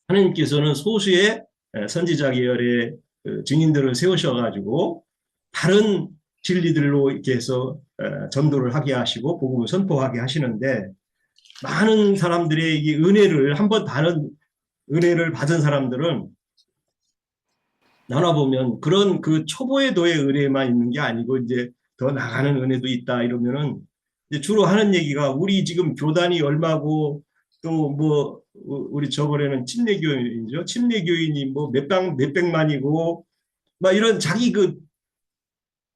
[SPEAKER 2] 하나님께서는 소수의 선지자 계열의 증인들을 세우셔가지고 다른 진리들로 이렇게 해서 전도를 하게 하시고 복음을 선포하게 하시는데 많은 사람들의 이 은혜를 한번 다른 은혜를 받은 사람들은 나눠보면 그런 그 초보의 도의 은혜만 있는 게 아니고 이제 더 나가는 은혜도 있다 이러면은 이제 주로 하는 얘기가 우리 지금 교단이 얼마고 또 뭐 우리 저번에는 침례교인이죠. 침례교인이 뭐 몇백만이고 막 이런 자기 그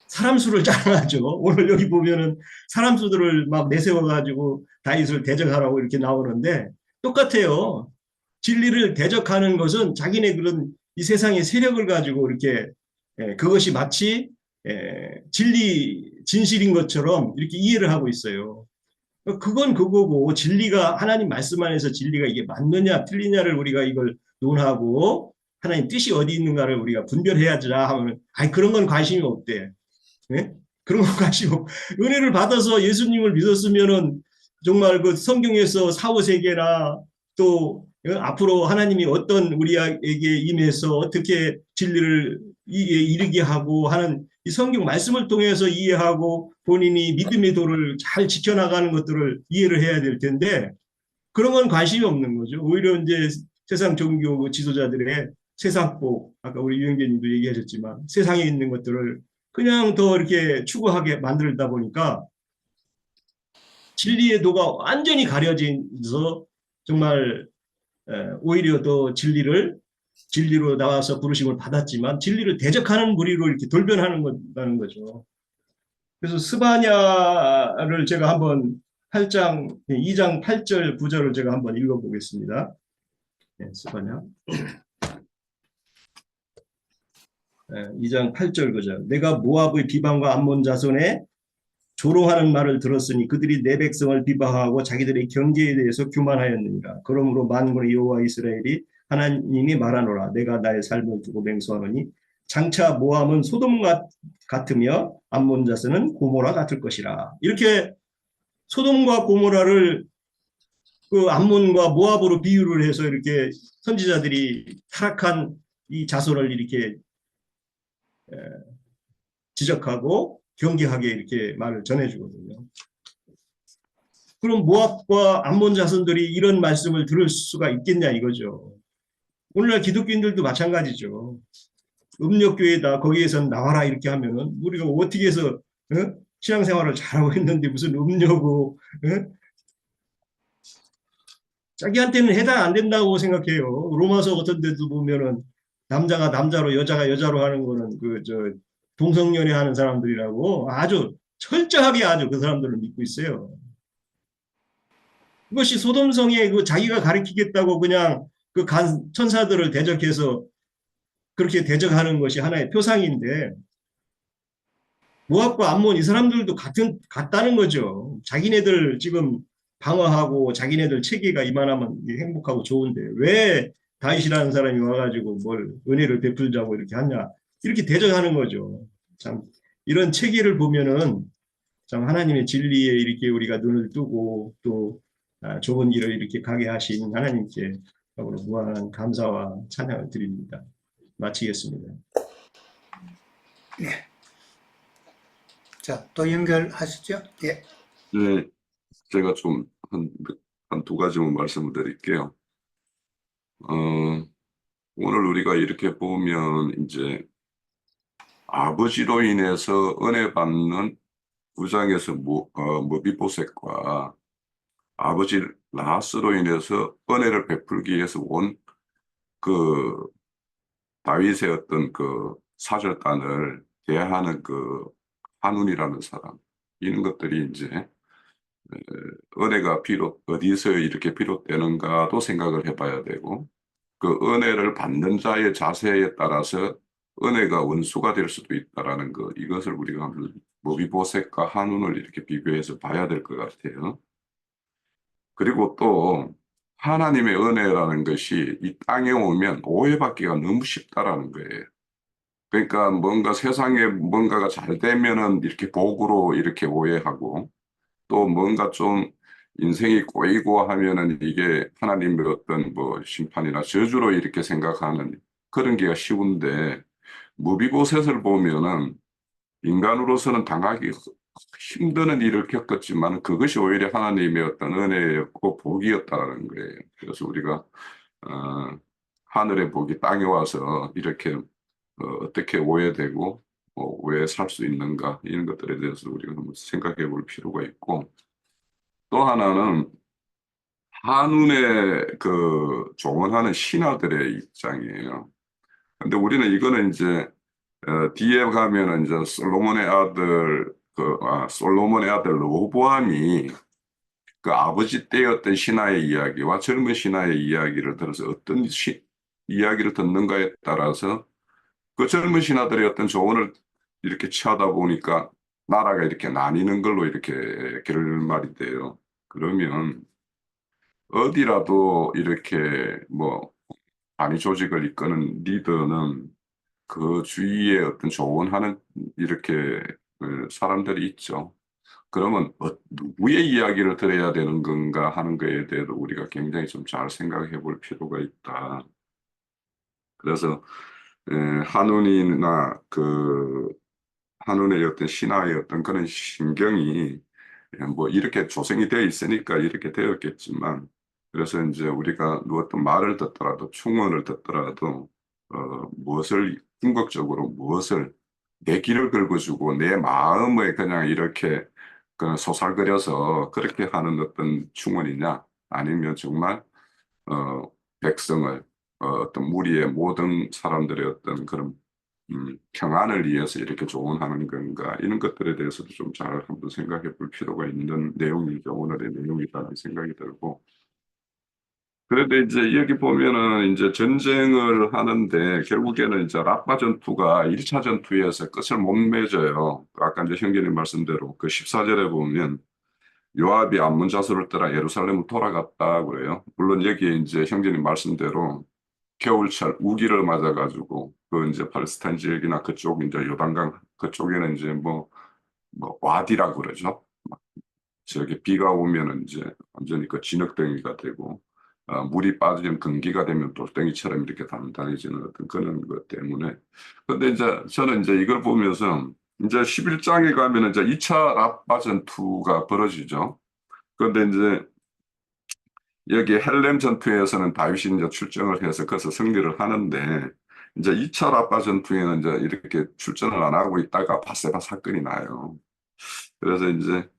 [SPEAKER 2] 사람 수를 자랑하죠. 오늘 여기 보면은 사람 수들을 막 내세워가지고 다윗을 대적하라고 이렇게 나오는데 똑같아요. 진리를 대적하는 것은 자기네 그런 이 세상의 세력을 가지고 이렇게 그것이 마치 진실인 것처럼 이렇게 이해를 하고 있어요. 그건 그거고 진리가 하나님 말씀 안에서 진리가 이게 맞느냐 틀리냐를 우리가 이걸 논하고 하나님 뜻이 어디 있는가를 우리가 분별해야지라 하면 그런 건 관심이 없대. 네? 그런 건 관심 없고 은혜를 받아서 예수님을 믿었으면은 정말 그 성경에서 사후세계나 또 앞으로 하나님이 어떤 우리에게 임해서 어떻게 진리를 이르게 하고 하는 이 성경 말씀을 통해서 이해하고 본인이 믿음의 도를 잘 지켜나가는 것들을 이해를 해야 될 텐데 그런 건 관심이 없는 거죠. 오히려 이제 세상 종교 지도자들의 세상복, 아까 우리 유영재님도 얘기하셨지만 세상에 있는 것들을 그냥 더 이렇게 추구하게 만들다 보니까 진리의 도가 완전히 가려져서 정말 오히려 더 진리로 나와서 부르심을 받았지만 진리를 대적하는 무리로 이렇게 돌변하는 거죠. 그래서 스바냐를 제가 한번 2장 8절 9절을 제가 한번 읽어보겠습니다. 네, 스바냐. 2장 8절 9절. 내가 모압의 비방과 암몬 자손의 조롱하는 말을 들었으니 그들이 내 백성을 비방하고 자기들의 경계에 대해서 교만하였느니라. 그러므로 만군의 여호와 이스라엘이 하나님이 말하노라. 내가 나의 삶을 두고 맹세하노니 장차 모압은 소돔 같으며 암몬 자손은 고모라 같을 것이라. 이렇게 소돔과 고모라를 그 암몬과 모압으로 비유를 해서 이렇게 선지자들이 타락한 이 자손을 이렇게 지적하고 경계하게 이렇게 말을 전해주거든요. 그럼 모압과 암몬 자손들이 이런 말씀을 들을 수가 있겠냐 이거죠. 오늘날 기독교인들도 마찬가지죠. 음력교회다 거기에선 나와라 이렇게 하면은 우리가 어떻게 해서 신앙생활을 잘하고 있는데 무슨 음료고 자기한테는 해당 안 된다고 생각해요. 로마서 같은 데도 보면은 남자가 남자로 여자가 여자로 하는 거는 동성연애 하는 사람들이라고 아주 철저하게 아주 그 사람들을 믿고 있어요. 그것이 소돔성에 자기가 가리키겠다고 그냥 그 천사들을 대적해서 그렇게 대적하는 것이 하나의 표상인데 모압과 암몬 이 사람들도 같다는 거죠. 자기네들 지금 방어하고 자기네들 체계가 이만하면 행복하고 좋은데 왜 다윗이라는 사람이 와가지고 뭘 은혜를 베풀자고 이렇게 하냐 이렇게 대적하는 거죠. 참 이런 체계를 보면은 참 하나님의 진리에 이렇게 우리가 눈을 뜨고 또 좋은 길을 이렇게 가게 하신 하나님께 무한한 감사와 찬양을 드립니다. 마치겠습니다.
[SPEAKER 1] 네. 자, 또 연결하시죠? 예.
[SPEAKER 3] 네, 제가 좀 한 두 가지만 말씀을 드릴게요. 오늘 우리가 이렇게 보면 이제 아버지로 인해서 은혜 받는 구장에서 머비보셋과 아버지 라스로 인해서 은혜를 베풀기 위해서 온 그 다윗의 어떤 그 사절단을 대하는 그 한운이라는 사람, 이런 것들이 이제 은혜가 어디서 이렇게 비롯되는가도 생각을 해봐야 되고, 그 은혜를 받는 자의 자세에 따라서 은혜가 원수가 될 수도 있다라는 거, 이것을 우리가 머비보셋과 한운을 이렇게 비교해서 봐야 될 것 같아요. 그리고 또 하나님의 은혜라는 것이 이 땅에 오면 오해받기가 너무 쉽다라는 거예요. 그러니까 뭔가 세상에 뭔가가 잘 되면은 이렇게 복으로 이렇게 오해하고, 또 뭔가 좀 인생이 꼬이고 하면은 이게 하나님의 어떤 심판이나 저주로 이렇게 생각하는 그런 게가 쉬운데, 무비보셋을 보면은 인간으로서는 당하기 힘든 일을 겪었지만 그것이 오히려 하나님의 어떤 은혜였고 복이었다는 거예요. 그래서 우리가 하늘의 복이 땅에 와서 이렇게 어떻게 오해되고 왜 살 수 있는가, 이런 것들에 대해서 우리가 한번 생각해 볼 필요가 있고, 또 하나는 한운의 그 조언하는 신하들의 입장이에요. 근데 우리는 이거는 이제 뒤에 가면은 이제 솔로몬의 아들 로보암이 그 아버지 때였던 신하의 이야기와 젊은 신하의 이야기를 들어서 어떤 이야기를 듣는가에 따라서 그 젊은 신하들의 어떤 조언을 이렇게 취하다 보니까 나라가 이렇게 나뉘는 걸로 이렇게 결말이 돼요. 그러면 어디라도 이렇게 단위 조직을 이끄는 리더는 그 주위에 어떤 조언하는 이렇게 사람들이 있죠. 그러면 누구의 이야기를 들어야 되는 건가 하는 거에 대해서 우리가 굉장히 좀 잘 생각해 볼 필요가 있다. 그래서 한운이나 한운의 어떤 신하의 어떤 그런 심경이 이렇게 조성이 되어 있으니까 이렇게 되었겠지만, 그래서 이제 우리가 어떤 말을 듣더라도 충언을 듣더라도 궁극적으로 무엇을 내 길을 긁어주고 내 마음에 그냥 이렇게 그런 소살거려서 그렇게 하는 어떤 충언이냐, 아니면 정말 어, 백성을 어떤 무리의 모든 사람들의 어떤 그런 평안을 위해서 이렇게 조언하는 건가, 이런 것들에 대해서도 좀 잘 한번 생각해 볼 필요가 있는 내용이죠. 오늘의 내용이라는 생각이 들고. 그런데 이제 여기 보면은 이제 전쟁을 하는데 결국에는 이제 라파 전투가 1차 전투에서 끝을 못 맺어요. 아까 이제 형제님 말씀대로 그 14절에 보면 요압이 암몬 자수를 따라 예루살렘으로 돌아갔다 그래요. 물론 여기에 이제 형제님 말씀대로 겨울철 우기를 맞아가지고 그 이제 팔레스타인 지역이나 그쪽 이제 요단강 그쪽에는 이제 뭐 와디라 그러죠. 저기 비가 오면은 이제 완전히 그 진흙덩이가 되고 물이 빠지면 건기가 되면 돌덩이처럼 이렇게 단단해지는 어떤 그런 것 때문에. 근데 이제 저는 이제 이걸 보면서 이제 11장에 가면은 이제 2차 라빠 전투가 벌어지죠. 그런데 이제 여기 헬렘 전투에서는 다윗이 이제 출정을 해서 거기서 승리를 하는데, 이제 2차 라빠 전투에는 이제 이렇게 출전을 안 하고 있다가 바세바 사건이 나요. 그래서 이제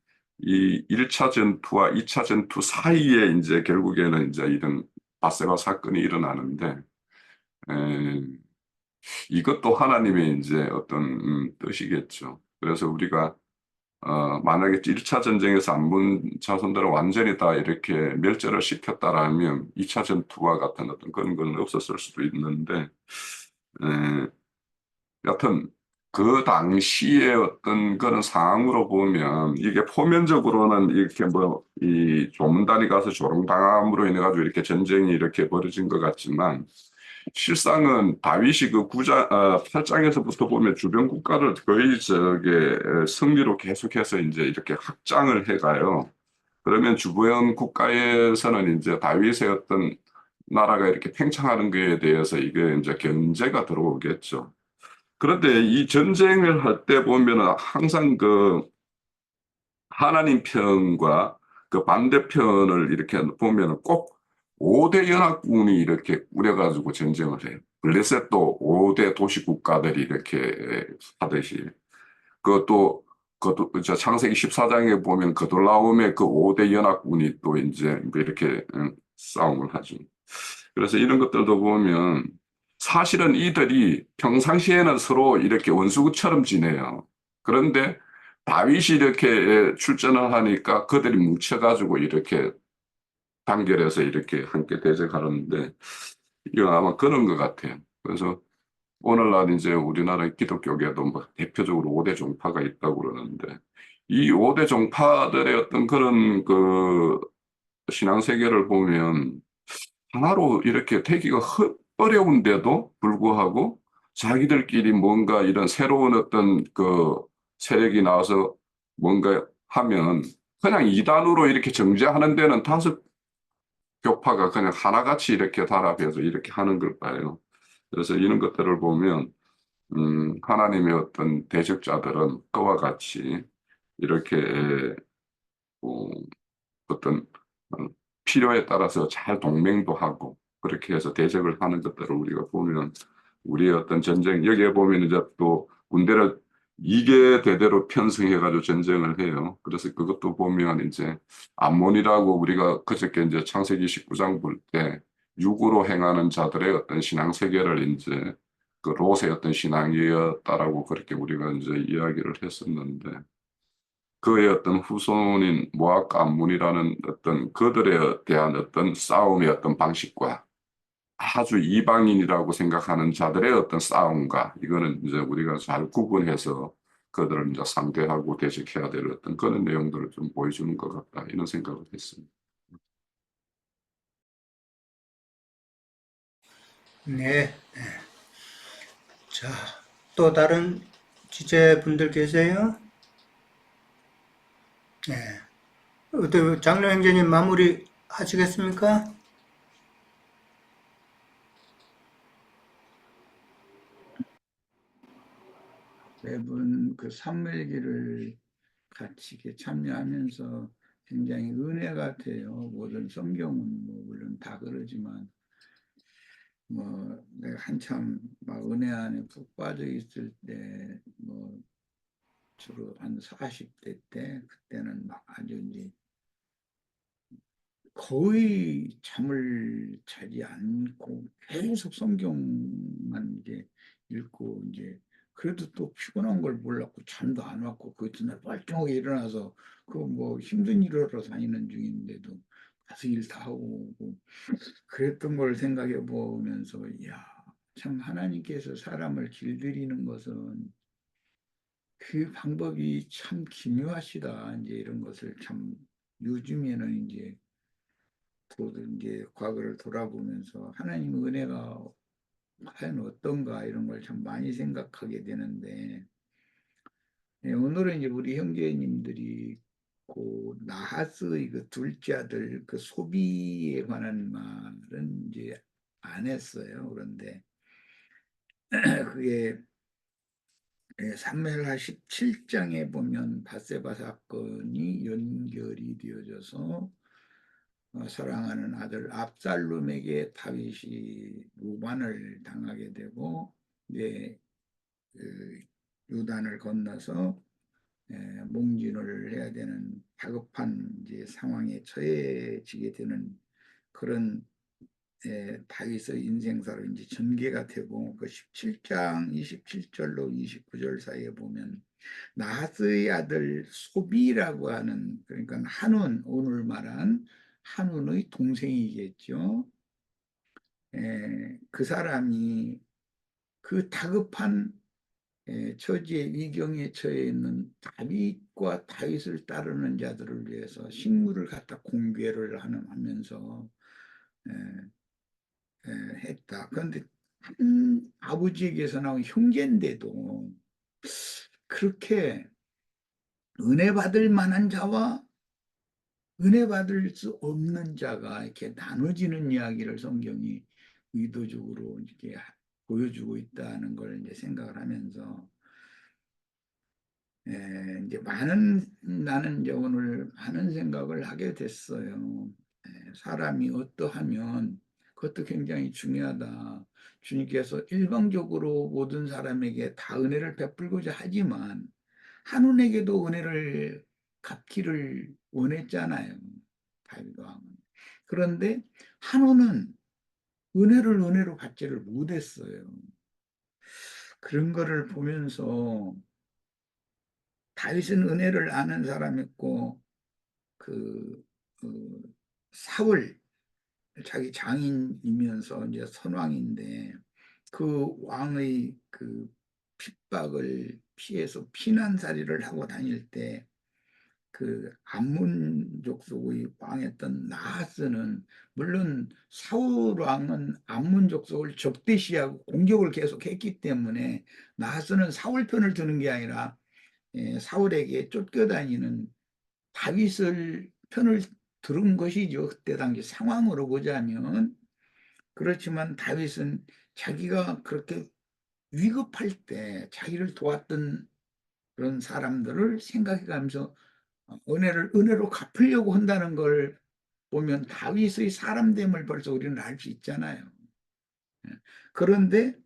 [SPEAKER 3] 이 1차 전투와 2차 전투 사이에 이제 결국에는 이제 이런 바세바 사건이 일어나는데, 에, 이것도 하나님의 이제 어떤 뜻이겠죠. 그래서 우리가 만약에 1차 전쟁에서 암몬 자손들을 완전히 다 이렇게 멸절을 시켰다라면 2차 전투와 같은 어떤 그런 건 없었을 수도 있는데, 에, 여튼 그 당시의 어떤 그런 상황으로 보면 이게 표면적으로는 이렇게 뭐 이 조문단이 가서 조롱당함으로 인해 가지고 이렇게 전쟁이 이렇게 벌어진 것 같지만, 실상은 다윗이 그 8장에서부터 보면 주변 국가를 거의 승리로 계속해서 이제 이렇게 확장을 해가요. 그러면 주변 국가에서는 이제 다윗의 어떤 나라가 이렇게 팽창하는 것에 대해서 이게 이제 견제가 들어오겠죠. 그런데 이 전쟁을 할 때 보면은 항상 그 하나님 편과 그 반대편을 이렇게 보면은 꼭 5대 연합군이 이렇게 꾸려가지고 전쟁을 해요. 블레셋도 5대 도시 국가들이 이렇게 하듯이. 그것도 저 창세기 14장에 보면 그돌라움의 그 5대 연합군이 또 이제 뭐 이렇게 싸움을 하죠. 그래서 이런 것들도 보면 사실은 이들이 평상시에는 서로 이렇게 원수처럼 지내요. 그런데 다윗이 이렇게 출전을 하니까 그들이 뭉쳐가지고 이렇게 단결해서 이렇게 함께 대적하는데, 이건 아마 그런 것 같아요. 그래서 오늘날 이제 우리나라 기독교계도 뭐 대표적으로 5대 종파가 있다고 그러는데, 이 5대 종파들의 어떤 그런 그 신앙 세계를 보면 하나로 이렇게 되기가 어려운데도 불구하고 자기들끼리 뭔가 이런 새로운 어떤 그 세력이 나와서 뭔가 하면 그냥 이단으로 이렇게 정죄하는 데는 다섯 교파가 그냥 하나같이 이렇게 단합해서 이렇게 하는 걸 봐요. 그래서 이런 것들을 보면 하나님의 어떤 대적자들은 그와 같이 이렇게 어, 어떤 필요에 따라서 잘 동맹도 하고 그렇게 해서 대적을 하는 것들을 우리가 보면, 우리의 어떤 전쟁, 여기에 보면 이제 또 군대를 2개 대대로 편성해가지고 전쟁을 해요. 그래서 그것도 보면 이제 암몬이라고 우리가 그저께 이제 창세기 19장 볼 때 육으로 행하는 자들의 어떤 신앙 세계를 이제 그 롯의 어떤 신앙이었다라고 그렇게 우리가 이제 이야기를 했었는데, 그의 어떤 후손인 모압과 암몬이라는 어떤 그들에 대한 어떤 싸움의 어떤 방식과 아주 이방인이라고 생각하는 자들의 어떤 싸움과, 이거는 이제 우리가 잘 구분해서 그들을 이제 상대하고 대적해야 될 어떤 그런 내용들을 좀 보여주는 것 같다, 이런 생각을 했습니다.
[SPEAKER 1] 네. 자, 또 다른 지체분들 계세요? 네. 어때, 장로 형제님 마무리 하시겠습니까?
[SPEAKER 4] 매분 그 산물기를 같이 이렇게 참여하면서 굉장히 은혜 같아요. 모든 성경은 뭐 물론 다 그러지만 뭐 내가 한참 막 은혜 안에 푹 빠져 있을 때 뭐 주로 한 40대 때, 그때는 막 아주 이제 거의 잠을 자지 않고 계속 성경만 이제 읽고, 이제 그래도 또 피곤한 걸 몰랐고 잠도 안 왔고 그 이튿날 멀쩡하게 일어나서 그 뭐 힘든 일을 하러 다니는 중인데도 가서 일 다 하고 오고, 그랬던 걸 생각해 보면서, 이야, 참 하나님께서 사람을 길들이는 것은 그 방법이 참 기묘하시다. 이제 이런 것을 참 요즘에는 이제 또 이제 과거를 돌아보면서 하나님의 은혜가 과연 어떤가 이런 걸 참 많이 생각하게 되는데, 예, 오늘은 이제 우리 형제님들이 그 나하스의 그 둘째 아들 그 소비에 관한 말은 이제 안 했어요. 그런데 그게 사무엘하 17장에 보면 밧세바 사건이 연결이 되어져서 사랑하는 아들 압살롬에게 다윗이 무반을 당하게 되고, 이제 그 요단을 건너서 몽진을 해야 되는 다급한 이제 상황에 처해지게 되는 그런 다윗의 인생사로 이제 전개가 되고, 그 17장 27절로 29절 사이에 보면 나하스의 아들 소비라고 하는, 그러니까 한운, 오늘 말한 한운의 동생이겠죠. 그 사람이 그 다급한 처지에 위경에 처해 있는 다윗과 다윗을 따르는 자들을 위해서 식물을 갖다 공개를 하면서 했다. 그런데 한 아버지에게서 나온 형제인데도 그렇게 은혜 받을 만한 자와 은혜 받을 수 없는 자가 이렇게 나눠지는 이야기를 성경이 의도적으로 이렇게 보여주고 있다는 걸 이제 생각을 하면서, 이제 나는 이제 오늘 많은 생각을 하게 됐어요. 사람이 어떠하면 그것도 굉장히 중요하다. 주님께서 일방적으로 모든 사람에게 다 은혜를 베풀고자 하지만 한운에게도 은혜를 갚기를 원했잖아요. 다윗 왕은. 그런데 한운은 은혜를 은혜로 받지를 못했어요. 그런 거를 보면서 다윗은 은혜를 아는 사람이었고, 그, 그 사울, 자기 장인이면서 이제 선왕인데 그 왕의 그 핍박을 피해서 피난살이를 하고 다닐 때 그 암몬 족속의 왕이었던 나하스는, 물론 사울 왕은 암몬 족속을 적대시하고 공격을 계속했기 때문에 나하스는 사울 편을 드는 게 아니라 사울에게 쫓겨다니는 다윗을 편을 들은 것이죠. 그때 당시 상황으로 보자면. 그렇지만 다윗은 자기가 그렇게 위급할 때 자기를 도왔던 그런 사람들을 생각해 가면서 은혜로 갚으려고 한다는 걸 보면 다윗의 사람됨을 벌써 우리는 알 수 있잖아요. 그런데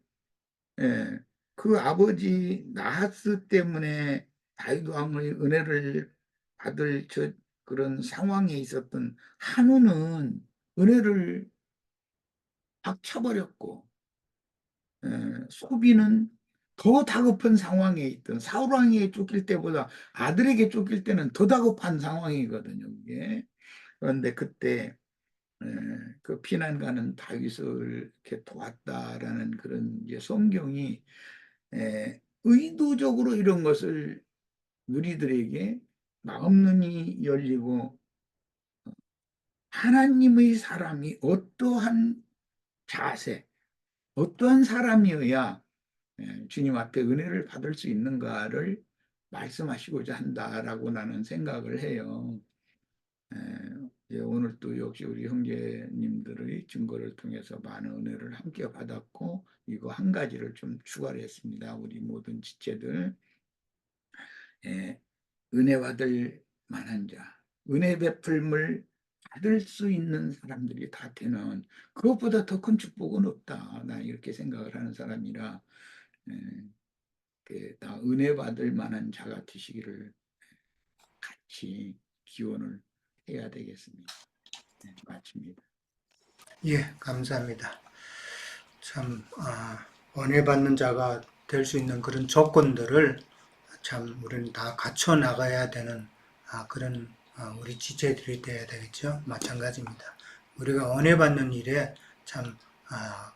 [SPEAKER 4] 그 아버지 나하스 때문에 다윗 왕의 은혜를 받을 그런 상황에 있었던 한우는 은혜를 박차버렸고, 소비는 더 다급한 상황에 있던, 사울 왕에게 쫓길 때보다 아들에게 쫓길 때는 더 다급한 상황이거든요, 이게. 그런데 그때 에, 그 피난 가는 다윗을 이렇게 도왔다라는 그런 이제 성경이 의도적으로 이런 것을 우리들에게 마음 눈이 열리고, 하나님의 사람이 어떠한 자세, 어떠한 사람이어야 주님 앞에 은혜를 받을 수 있는가를 말씀하시고자 한다라고 나는 생각을 해요. 오늘 또 역시 우리 형제님들의 증거를 통해서 많은 은혜를 함께 받았고, 이거 한 가지를 좀 추가를 했습니다. 우리 모든 지체들, 은혜 받을 만한 자, 은혜 베풀음을 받을 수 있는 사람들이 다 되는, 그것보다 더 큰 축복은 없다. 나 이렇게 생각을 하는 사람이라, 예, 다 은혜 받을 만한 자가 되시기를 같이 기원을 해야 되겠습니다. 네, 마칩니다.
[SPEAKER 1] 예, 감사합니다. 참, 은혜 받는 자가 될 수 있는 그런 조건들을 참 우리는 다 갖춰 나가야 되는 그런 우리 지체들이 되어야 되겠죠. 마찬가지입니다. 우리가 은혜 받는 일에 참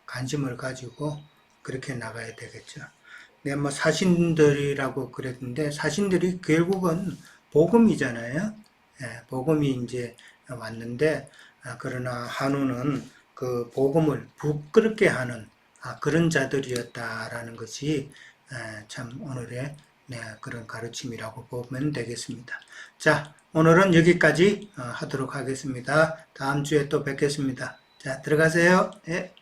[SPEAKER 1] 관심을 가지고 그렇게 나가야 되겠죠. 네, 뭐 사신들이라고 그랬는데 사신들이 결국은 복음이잖아요. 예, 복음이 이제 왔는데 그러나 한우는 그 복음을 부끄럽게 하는 그런 자들이었다라는 것이 참 오늘의 그런 가르침이라고 보면 되겠습니다. 자, 오늘은 여기까지 하도록 하겠습니다. 다음 주에 또 뵙겠습니다. 자, 들어가세요. 예.